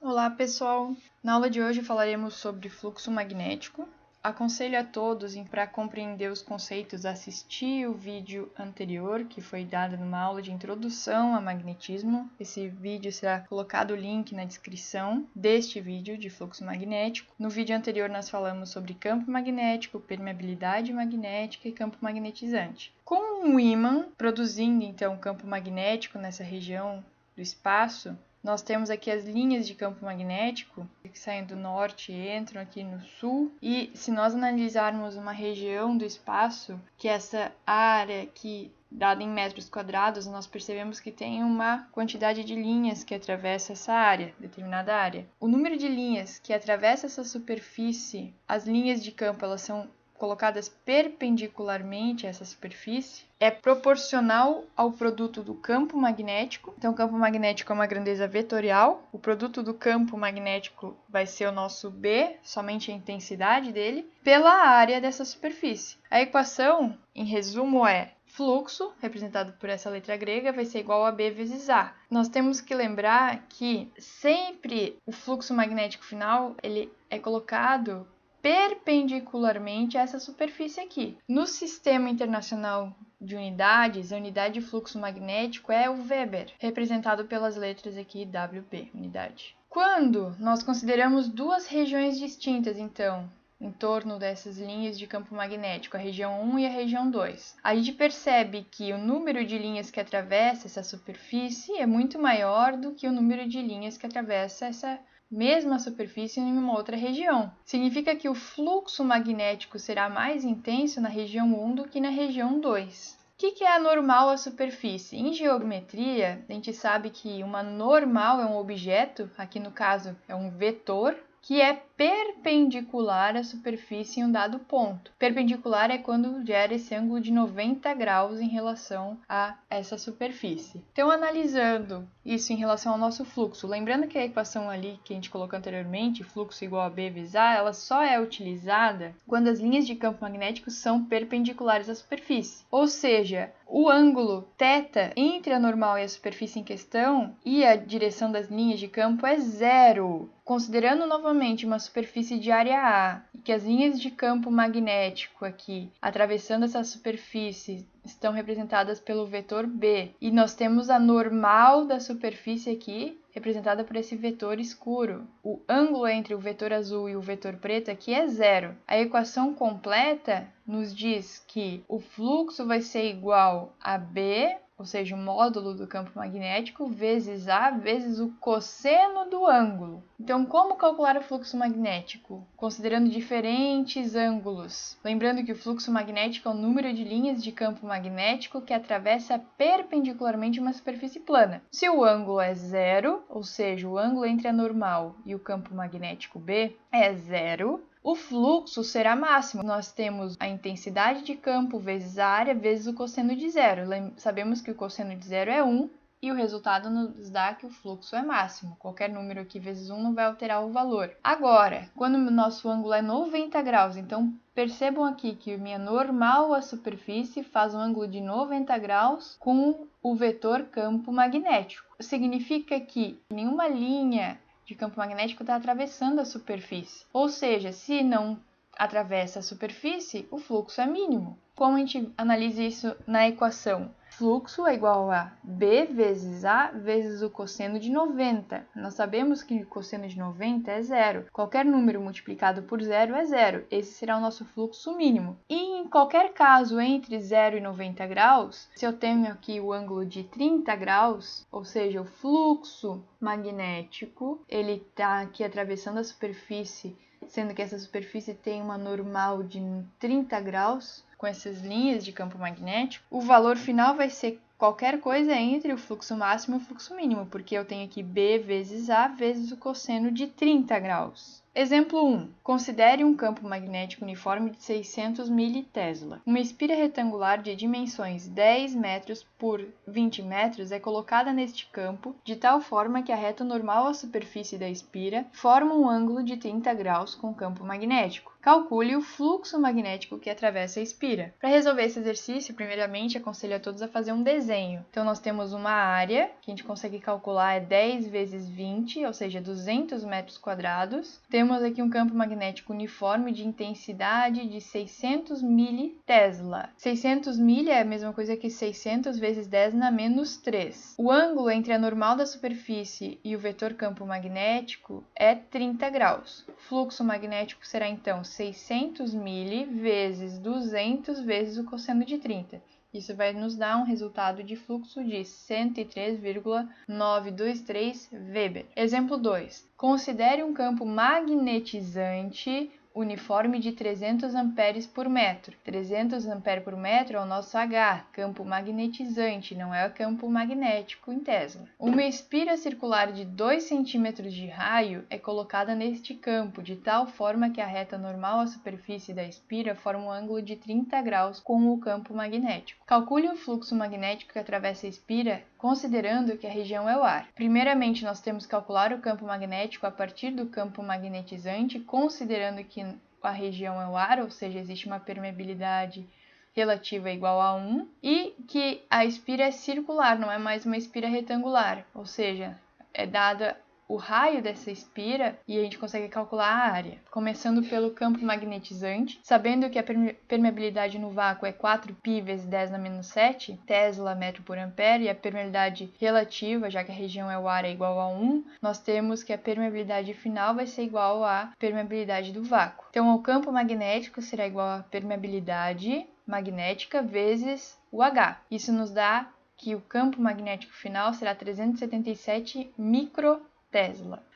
Olá pessoal! Na aula de hoje falaremos sobre fluxo magnético. Aconselho a todos, para compreender os conceitos, assistir o vídeo anterior, que foi dado numa aula de introdução a magnetismo. Esse vídeo será colocado o link na descrição deste vídeo de fluxo magnético. No vídeo anterior nós falamos sobre campo magnético, permeabilidade magnética e campo magnetizante. Com um ímã produzindo então campo magnético nessa região do espaço, nós temos aqui as linhas de campo magnético que saem do norte e entram aqui no sul. E se nós analisarmos uma região do espaço, que essa área aqui, dada em metros quadrados, nós percebemos que tem uma quantidade de linhas que atravessa essa área, determinada área. O número de linhas que atravessa essa superfície, as linhas de campo, elas são colocadas perpendicularmente a essa superfície, é proporcional ao produto do campo magnético. Então, o campo magnético é uma grandeza vetorial. O produto do campo magnético vai ser o nosso B, somente a intensidade dele, pela área dessa superfície. A equação, em resumo, é fluxo, representado por essa letra grega, vai ser igual a B vezes A. Nós temos que lembrar que sempre o fluxo magnético final ele é colocado perpendicularmente a essa superfície aqui. No Sistema Internacional de Unidades, a unidade de fluxo magnético é o Weber, representado pelas letras aqui WB, unidade. Quando nós consideramos duas regiões distintas, então, em torno dessas linhas de campo magnético, a região 1 e a região 2, a gente percebe que o número de linhas que atravessa essa superfície é muito maior do que o número de linhas que atravessa essa mesma superfície em uma outra região. Significa que o fluxo magnético será mais intenso na região 1 do que na região 2. O que é a normal à superfície? Em geometria, a gente sabe que uma normal é um objeto, aqui no caso é um vetor, que é perpendicular à superfície em um dado ponto. Perpendicular é quando gera esse ângulo de 90 graus em relação a essa superfície. Então, analisando isso em relação ao nosso fluxo, lembrando que a equação ali que a gente colocou anteriormente, fluxo igual a B vezes A, ela só é utilizada quando as linhas de campo magnético são perpendiculares à superfície. Ou seja, o ângulo θ entre a normal e a superfície em questão e a direção das linhas de campo é zero. Considerando novamente uma superfície de área A e que as linhas de campo magnético aqui atravessando essa superfície estão representadas pelo vetor B e nós temos a normal da superfície aqui representada por esse vetor escuro. O ângulo entre o vetor azul e o vetor preto aqui é zero. A equação completa nos diz que o fluxo vai ser igual a B, ou seja, o módulo do campo magnético, vezes A, vezes o cosseno do ângulo. Então, como calcular o fluxo magnético? Considerando diferentes ângulos. Lembrando que o fluxo magnético é o número de linhas de campo magnético que atravessa perpendicularmente uma superfície plana. Se o ângulo é zero, ou seja, o ângulo entre a normal e o campo magnético B é zero, o fluxo será máximo. Nós temos a intensidade de campo vezes a área vezes o cosseno de zero. Sabemos que o cosseno de zero é 1 e o resultado nos dá que o fluxo é máximo. Qualquer número aqui vezes 1 não vai alterar o valor. Agora, quando o nosso ângulo é 90 graus, então percebam aqui que minha normal à superfície faz um ângulo de 90 graus com o vetor campo magnético. Significa que nenhuma linha de campo magnético está atravessando a superfície. Ou seja, se não atravessa a superfície, o fluxo é mínimo. Como a gente analisa isso na equação? Fluxo é igual a B vezes A vezes o cosseno de 90. Nós sabemos que o cosseno de 90 é zero. Qualquer número multiplicado por zero é zero. Esse será o nosso fluxo mínimo. E em qualquer caso entre 0 e 90 graus, se eu tenho aqui o ângulo de 30 graus, ou seja, o fluxo magnético, ele está aqui atravessando a superfície, sendo que essa superfície tem uma normal de 30 graus, com essas linhas de campo magnético, o valor final vai ser qualquer coisa entre o fluxo máximo e o fluxo mínimo, porque eu tenho aqui B vezes A vezes o cosseno de 30 graus. Exemplo 1. Considere um campo magnético uniforme de 600 militesla. Uma espira retangular de dimensões 10 metros por 20 metros é colocada neste campo de tal forma que a reta normal à superfície da espira forma um ângulo de 30 graus com o campo magnético. Calcule o fluxo magnético que atravessa a espira. Para resolver esse exercício, primeiramente aconselho a todos a fazer um desenho. Então nós temos uma área que a gente consegue calcular é 10 vezes 20, ou seja, 200 metros quadrados. Temos aqui um campo magnético uniforme de intensidade de 600 militesla. 600 mil é a mesma coisa que 600 vezes 10 na menos 3. O ângulo entre a normal da superfície e o vetor campo magnético é 30 graus. O fluxo magnético será então 600 mil vezes 200 vezes o cosseno de 30. Isso vai nos dar um resultado de fluxo de 103,923 Weber. Exemplo 2. Considere um campo magnetizante uniforme de 300 amperes por metro. 300 amperes por metro é o nosso H, campo magnetizante, não é o campo magnético em Tesla. Uma espira circular de 2 cm de raio é colocada neste campo, de tal forma que a reta normal à superfície da espira forma um ângulo de 30 graus com o campo magnético. Calcule o fluxo magnético que atravessa a espira, considerando que a região é o ar. Primeiramente, nós temos que calcular o campo magnético a partir do campo magnetizante, considerando que a região é o ar, ou seja, existe uma permeabilidade relativa igual a 1, e que a espira é circular, não é mais uma espira retangular, ou seja, é dada o raio dessa espira e a gente consegue calcular a área. Começando pelo campo magnetizante, sabendo que a permeabilidade no vácuo é 4π vezes 10 na menos 7 Tesla metro por ampere, e a permeabilidade relativa, já que a região é o ar, é igual a 1, nós temos que a permeabilidade final vai ser igual à permeabilidade do vácuo. Então, o campo magnético será igual à permeabilidade magnética vezes o H. Isso nos dá que o campo magnético final será 377 microtesla.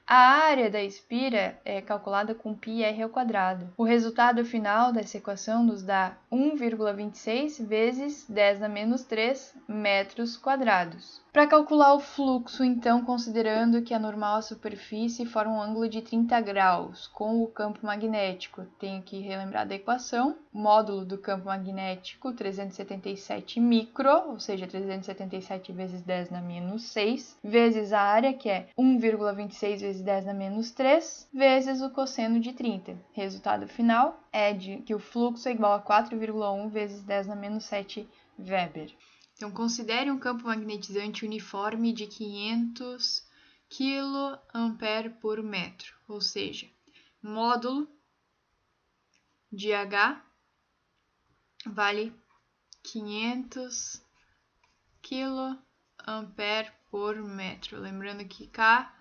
A área da espira é calculada com πr ao quadrado. O resultado final dessa equação nos dá 1,26 vezes 10 na menos 3 metros quadrados. Para calcular o fluxo, então, considerando que a normal à superfície forma um ângulo de 30 graus com o campo magnético, tenho que relembrar da equação. Módulo do campo magnético, 377 micro, ou seja, 377 vezes 10 na menos 6, vezes a área, que é 1,26 vezes 10 na menos 3, vezes o cosseno de 30. Resultado final é que o fluxo é igual a 4,1 vezes 10 na menos 7 Weber. Então, considere um campo magnetizante uniforme de 500 kA por metro, ou seja, módulo de H vale 500 kA por metro. Lembrando que K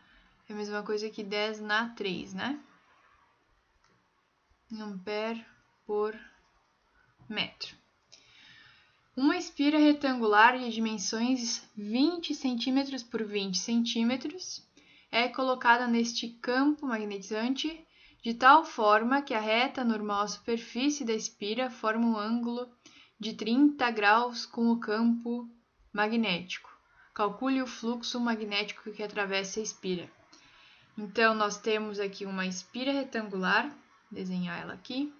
é a mesma coisa que 10 na 3, né? Ampere por metro. Uma espira retangular de dimensões 20 cm por 20 cm é colocada neste campo magnetizante de tal forma que a reta normal à superfície da espira forma um ângulo de 30 graus com o campo magnético. Calcule o fluxo magnético que atravessa a espira. Então, nós temos aqui uma espira retangular, vou desenhar ela aqui.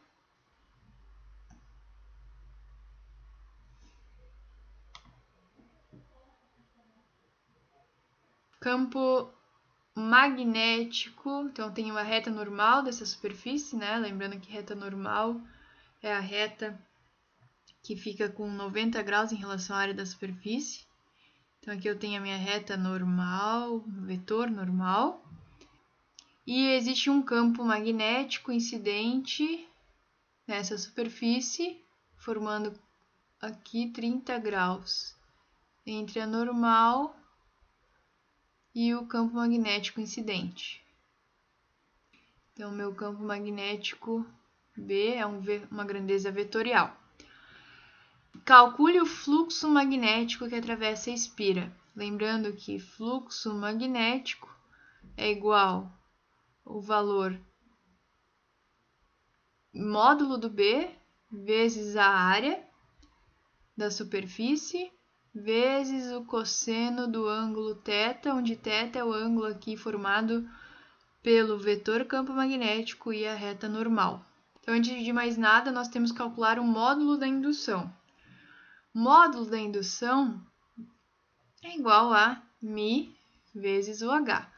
Campo magnético, então tem uma reta normal dessa superfície, né? Lembrando que reta normal é a reta que fica com 90 graus em relação à área da superfície. Então aqui eu tenho a minha reta normal, vetor normal. E existe um campo magnético incidente nessa superfície, formando aqui 30 graus entre a normal e o campo magnético incidente. Então, meu campo magnético B é uma grandeza vetorial. Calcule o fluxo magnético que atravessa a espira. Lembrando que fluxo magnético é igual ao valor módulo do B vezes a área da superfície vezes o cosseno do ângulo θ, onde θ é o ângulo aqui formado pelo vetor campo magnético e a reta normal. Então, antes de mais nada, nós temos que calcular o módulo da indução. O módulo da indução é igual a μ vezes o H.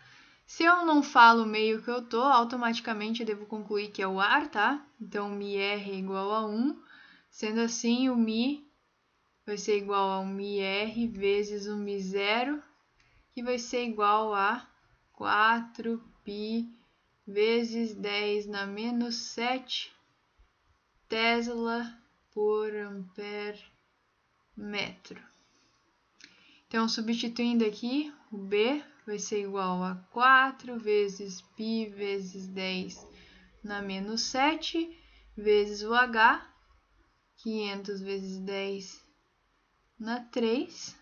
Se eu não falo o meio que eu tô, automaticamente eu devo concluir que é o ar, tá? Então, μr é igual a 1. Sendo assim, o μ vai ser igual a 1r vezes o μ0, que vai ser igual a 4π vezes 10 na menos 7 Tesla por ampere metro. Então, substituindo aqui, o B vai ser igual a 4 vezes π vezes 10 na menos 7 vezes o H, 500 vezes 10 na 3.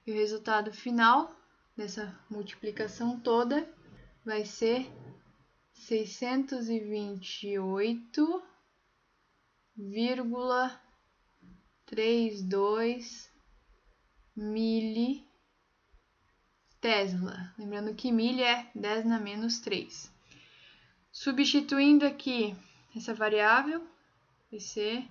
E o resultado final dessa multiplicação toda vai ser 628,32 militesla. Lembrando que milha é 10 na menos 3. Substituindo aqui essa variável, vai ser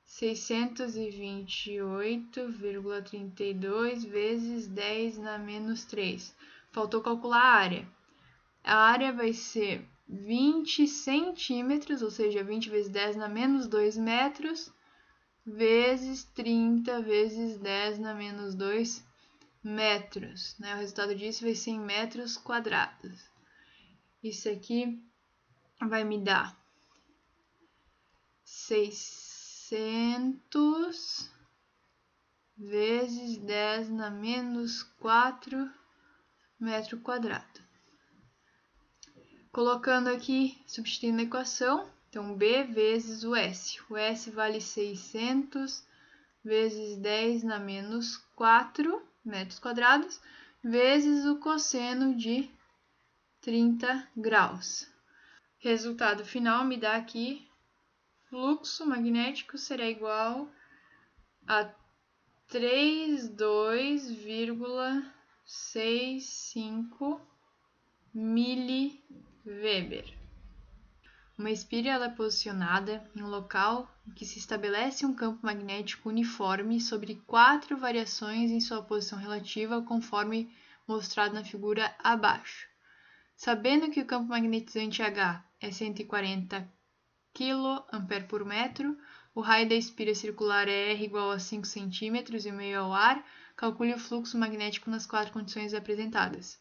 628,32 vezes 10 na menos 3. Faltou calcular a área. A área vai ser 20 centímetros, ou seja, 20 vezes 10 na menos 2 metros, vezes 30 vezes 10 na menos 2 metros. Né? O resultado disso vai ser em metros quadrados. Isso aqui vai me dar 600 vezes 10 na menos 4 metro quadrado. Colocando aqui, substituindo a equação, então B vezes o S. O S vale 600 vezes 10 na menos 4 metros quadrados, vezes o cosseno de 30 graus. Resultado final me dá aqui, fluxo magnético será igual a 32,65 mW. Uma espira ela é posicionada em um local em que se estabelece um campo magnético uniforme sobre 4 variações em sua posição relativa, conforme mostrado na figura abaixo. Sabendo que o campo magnetizante H é 140 kA por metro, o raio da espira circular é R igual a 5 cm e meio ao ar, calcule o fluxo magnético nas 4 condições apresentadas.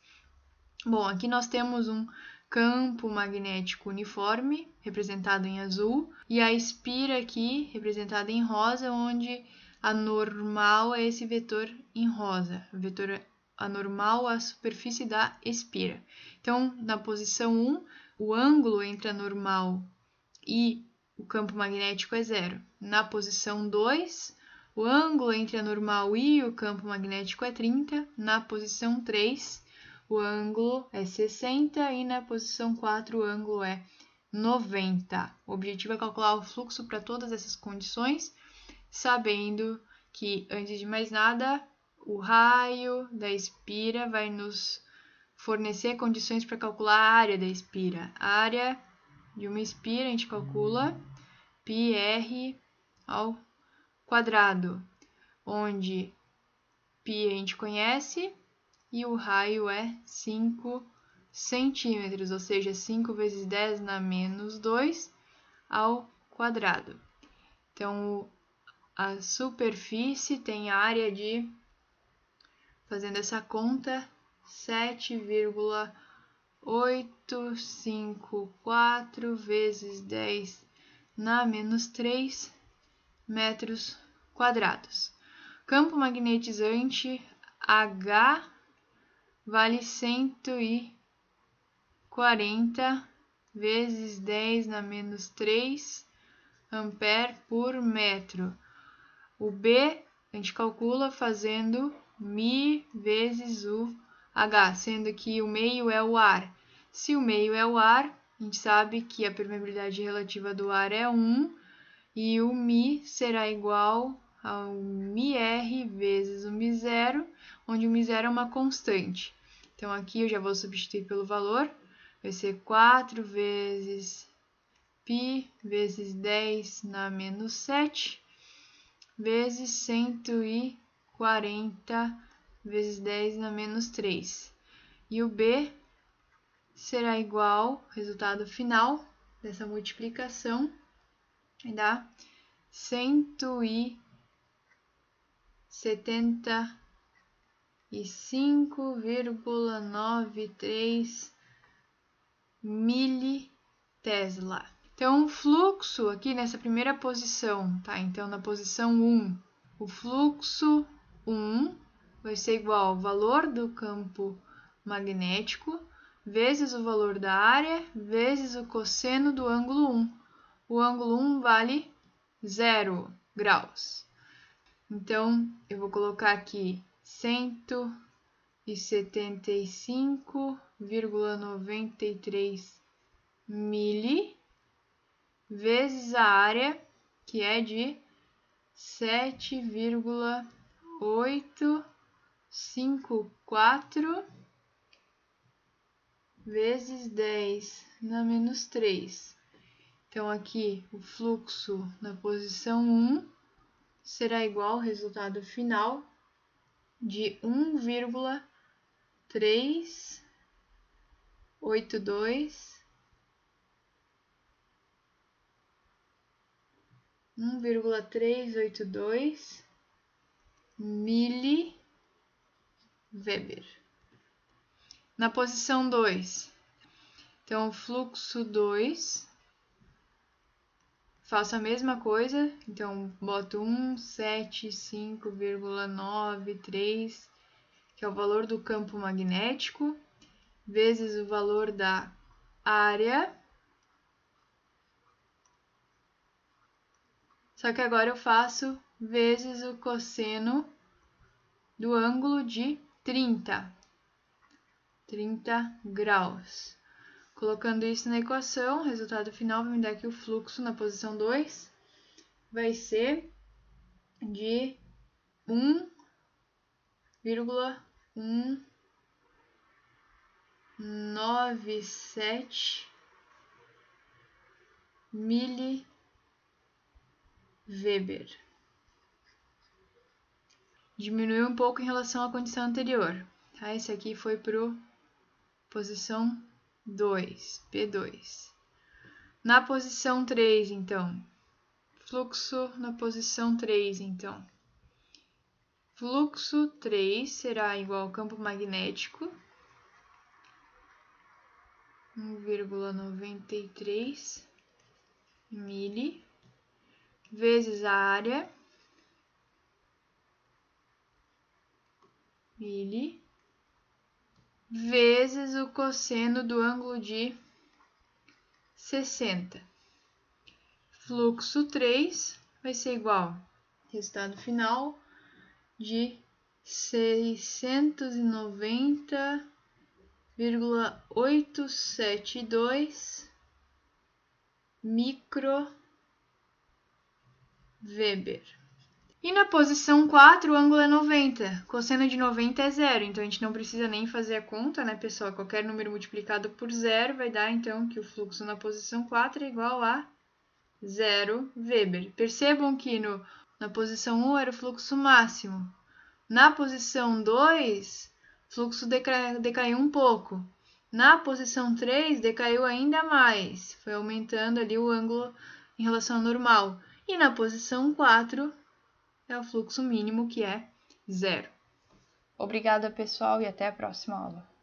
Bom, aqui nós temos um campo magnético uniforme, representado em azul, e a espira aqui, representada em rosa, onde a normal é esse vetor em rosa, o vetor anormal à superfície da espira. Então, na posição 1, o ângulo entre a normal e o campo magnético é 0. Na posição 2, o ângulo entre a normal e o campo magnético é 30. Na posição 3, o ângulo é 60 e na posição 4 o ângulo é 90. O objetivo é calcular o fluxo para todas essas condições, sabendo que, antes de mais nada, o raio da espira vai nos fornecer condições para calcular a área da espira. A área de uma espira a gente calcula πr ao quadrado, onde π a gente conhece e o raio é 5 centímetros, ou seja, 5 vezes 10 na menos 2 ao quadrado. Então, a superfície tem área de, fazendo essa conta, 7,854 vezes 10 na menos 3 metros quadrados. Campo magnetizante H vale 140 vezes 10 na menos 3 ampere por metro. O B a gente calcula fazendo μ vezes o H, sendo que o meio é o ar. Se o meio é o ar, a gente sabe que a permeabilidade relativa do ar é 1 e o μ será igual ao μr vezes o μ0, onde o μ0 é uma constante. Então, aqui eu já vou substituir pelo valor, vai ser 4 vezes π vezes 10 na menos 7, vezes 140 vezes 10 na menos 3. E o B será igual, resultado final dessa multiplicação, vai dar 175,93 militesla. Então, o fluxo aqui nessa primeira posição, tá? Então, na posição 1, o fluxo 1 vai ser igual ao valor do campo magnético vezes o valor da área vezes o cosseno do ângulo 1. O ângulo 1 vale 0 graus. Então, eu vou colocar aqui 175,93 mili vezes a área, que é de 7,854 vezes 10 na menos 3. Então, aqui o fluxo na posição 1 será igual ao resultado final de 1,382 miliweber. Na posição 2, então o fluxo 2, faço a mesma coisa, então boto 175,93, que é o valor do campo magnético, vezes o valor da área. Só que agora eu faço vezes o cosseno do ângulo de 30 graus. Colocando isso na equação, o resultado final vai me dar que o fluxo na posição 2 vai ser de 1,197 miliweber. Diminuiu um pouco em relação à condição anterior. Tá? Esse aqui foi para posição 2, P2. Na posição 3, então, fluxo na posição 3, então. Fluxo 3 será igual ao campo magnético, 1,93 mili, vezes a área, mili, vezes o cosseno do ângulo de 60. Fluxo 3 vai ser igual, resultado final, de 690,872 microweber. E na posição 4, o ângulo é 90. Cosseno de 90 é zero, então a gente não precisa nem fazer a conta, né, pessoal? Qualquer número multiplicado por zero vai dar, então, que o fluxo na posição 4 é igual a 0 Weber. Percebam que na posição 1 era o fluxo máximo. Na posição 2, o fluxo decaiu um pouco. Na posição 3, decaiu ainda mais. Foi aumentando ali o ângulo em relação ao normal. E na posição 4, é o fluxo mínimo, que é 0. Obrigada, pessoal, e até a próxima aula.